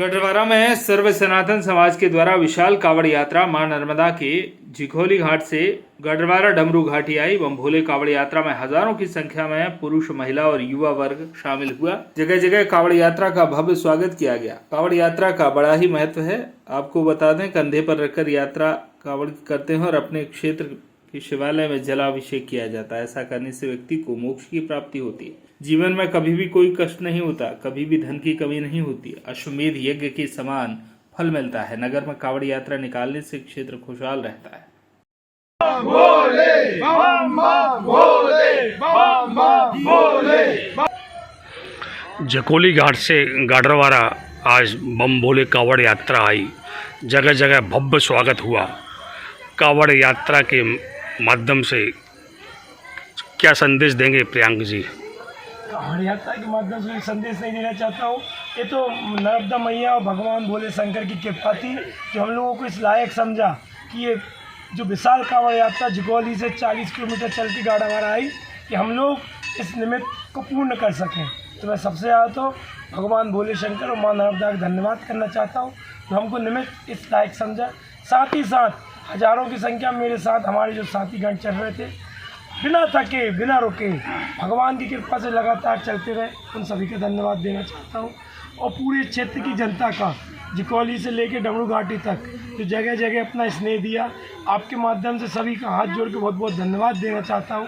गढ़वारा में सर्व सनातन समाज के द्वारा विशाल कावड़ यात्रा मां नर्मदा के झिकोली घाट से गढ़वारा डमरू घाटी आई। बम भोले कावड़ यात्रा में हजारों की संख्या में पुरुष, महिला और युवा वर्ग शामिल हुआ। जगह जगह कावड़ यात्रा का भव्य स्वागत किया गया। कावड़ यात्रा का बड़ा ही महत्व है। आपको बता दें, कंधे पर रखकर यात्रा कावड़ करते हैं और अपने क्षेत्र के शिवालय में जलाभिषेक किया जाता है। ऐसा करने से व्यक्ति को मोक्ष की प्राप्ति होती है। जीवन में कभी भी कोई कष्ट नहीं होता, कभी भी धन की कमी नहीं होती। अश्वमेध यज्ञ के समान फल मिलता है। नगर में कावड़ यात्रा निकालने से क्षेत्र खुशहाल रहता है। भोले, बम बम भोले, बम बम भोले। झिकोली घाट से गाडरवारा आज बम भोले कावड़ यात्रा आई। जगह जगह भव्य स्वागत हुआ। कावड़ यात्रा के माध्यम से क्या संदेश देंगे प्रियांक जी? कावड़ यात्रा के माध्यम से संदेश नहीं देना चाहता हूँ। ये तो नर्मदा मैया और भगवान भोले शंकर की कृपा थी जो हम लोगों को इस लायक समझा कि ये जो विशाल कावड़ यात्रा झिकोली से 40 किलोमीटर चल के गाडरवारा आई कि हम लोग इस निमित्त को पूर्ण कर सकें। तो मैं सबसे ज़्यादा तो भगवान भोले शंकर और माँ नर्मदा का धन्यवाद करना चाहता हूँ जो हमको निमित्त इस लायक समझा। साथ ही साथ हजारों की संख्या मेरे साथ हमारे जो साथीगण चल रहे थे, बिना थके बिना रुके भगवान की कृपा से लगातार चलते रहे, उन सभी का धन्यवाद देना चाहता हूँ। और पूरे क्षेत्र की जनता का झिकोली से लेकर डमरू घाटी तक जो जगह जगह अपना स्नेह दिया, आपके माध्यम से सभी का हाथ जोड़ के बहुत बहुत धन्यवाद देना चाहता हूँ।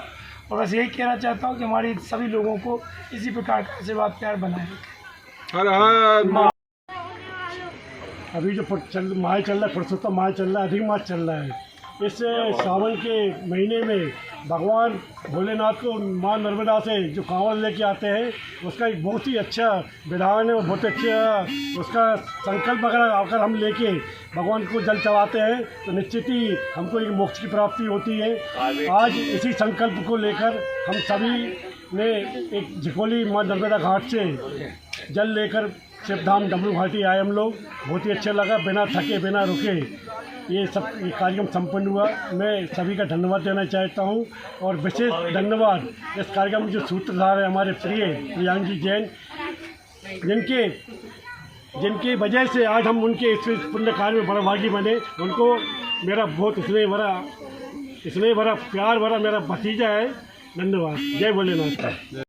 और बस यही कहना चाहता हूँ कि हमारे सभी लोगों को इसी प्रकार का आशीर्वाद प्यार बनाए रखें। अभी जो माह चल रहा है, पुरुषोत्तम माह चल रहा है, अधिक मास चल रहा है। इस सावन के महीने में भगवान भोलेनाथ को माँ नर्मदा से जो कांवड़ लेके आते हैं, उसका एक बहुत ही अच्छा विधान है और बहुत अच्छा उसका संकल्प अगर हम लेके भगवान को जल चढ़ाते हैं तो निश्चित ही हमको एक मोक्ष की प्राप्ति होती है। आज इसी संकल्प को लेकर हम सभी ने एक झिकोली माँ नर्मदा घाट से जल लेकर शिवधाम डमरू घाटी आए। हम लोग बहुत ही अच्छा लगा, बिना थके बिना रुके ये कार्यक्रम संपन्न हुआ। मैं सभी का धन्यवाद देना चाहता हूँ और विशेष धन्यवाद इस कार्यक्रम के जो सूत्रधार है हमारे प्रिय प्रियांक जी जैन, जिनकी वजह से आज हम उनके इस पुण्य कार्य में बड़ा भागी बने। उनको मेरा बहुत स्नेह भरा प्यार भरा मेरा भतीजा है। धन्यवाद। जय भोलेनाथ।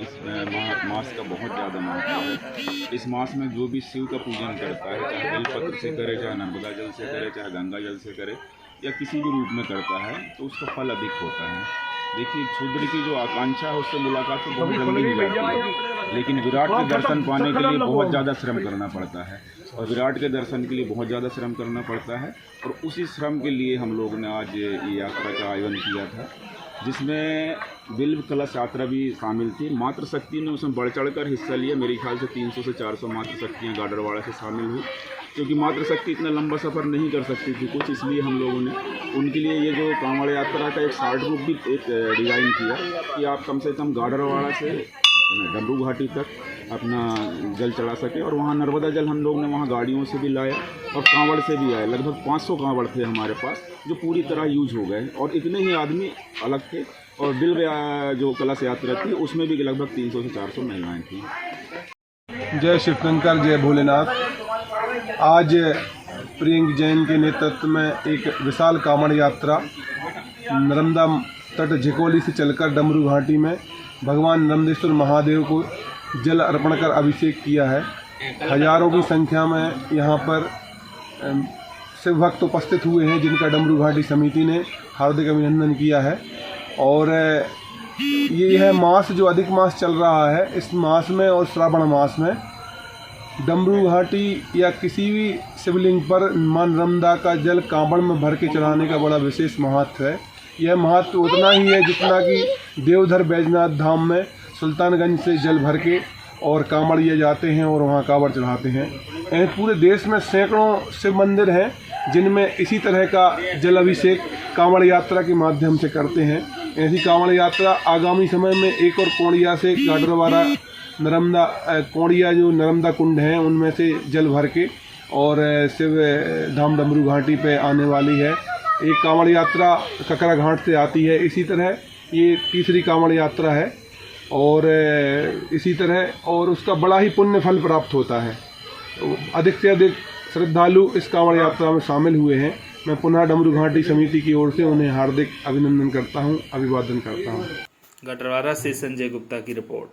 इस मास का बहुत ज़्यादा महत्व है। इस मास में जो भी शिव का पूजन करता है, चाहे बेलपत्र से करे, चाहे नर्मदा जल से करे, चाहे गंगा जल से करे या किसी भी रूप में करता है, तो उसका फल अधिक होता है। देखिए, क्षुद्र की जो आकांक्षा है उससे मुलाकात तो बहुत जल्दी हो जाती है, लेकिन विराट के दर्शन पाने के लिए बहुत ज़्यादा श्रम करना पड़ता है और विराट के दर्शन के लिए बहुत ज़्यादा श्रम करना पड़ता है। और उसी श्रम के लिए हम लोगों ने आज ये यात्रा का आयोजन किया था, जिसमें बिल्व कलश यात्रा भी शामिल थी। मातृ शक्ति ने उसमें बढ़ चढ़ कर हिस्सा लिया। मेरे ख्याल से 300 से 400 मातृ शक्तियाँ गाडरवाड़ा से शामिल हुई, क्योंकि मातृ शक्ति इतना लंबा सफ़र नहीं कर सकती थी कुछ, इसलिए हम लोगों ने उनके लिए ये जो कांवड़ यात्रा का एक शॉर्ट रूट भी एक डिज़ाइन किया कि आप कम से कम गाडरवाड़ा से डमरू घाटी तक अपना जल चढ़ा सके। और वहाँ नर्मदा जल हम लोग ने वहाँ गाड़ियों से भी लाया और कांवड़ से भी आए। लगभग 500 कांवड़ थे हमारे पास जो पूरी तरह यूज हो गए और इतने ही आदमी अलग थे। और बिल्व जो कलश यात्रा थी उसमें भी लगभग 300 से 400 महिलाएँ थीं। जय शिवशंकर, जय भोलेनाथ। आज प्रियंक जैन के नेतृत्व में एक विशाल कांवड़ यात्रा नर्मदा तट झिकोली से चलकर डमरू घाटी में भगवान नर्मदेश्वर महादेव को जल अर्पण कर अभिषेक किया है। हजारों की संख्या में यहाँ पर शिव भक्त उपस्थित हुए हैं, जिनका डमरू घाटी समिति ने हार्दिक अभिनंदन किया है। और ये है मास जो अधिक मास चल रहा है, इस मास में और श्रावण मास में डमरू घाटी या किसी भी शिवलिंग पर मां नर्मदा का जल कांवड़ में भर के चढ़ाने का बड़ा विशेष महत्व है। यह महत्व उतना ही है जितना कि देवधर बैजनाथ धाम में सुल्तानगंज से जल भर के और कांवड़ लिए जाते हैं और वहाँ कांवड़ चढ़ाते हैं। पूरे देश में सैकड़ों शिव मंदिर हैं जिनमें इसी तरह का जल अभिषेक कांवड़ यात्रा के माध्यम से करते हैं। ऐसी कांवड़ यात्रा आगामी समय में एक और कोड़िया से गाडरवारा नर्मदा कोड़िया जो नर्मदा कुंड हैं उनमें से जल भर के और शिव धाम डमरू घाटी पे आने वाली है। एक कांवड़ यात्रा ककरा घाट से आती है, इसी तरह ये तीसरी कांवड़ यात्रा है और इसी तरह और उसका बड़ा ही पुण्य फल प्राप्त होता है। अधिक से अधिक श्रद्धालु इस कांवड़ यात्रा में शामिल हुए हैं। मैं पुनः डमरू घाटी समिति की ओर से उन्हें हार्दिक अभिनंदन करता हूं, अभिवादन करता हूं। गढ़वारा से संजय गुप्ता की रिपोर्ट।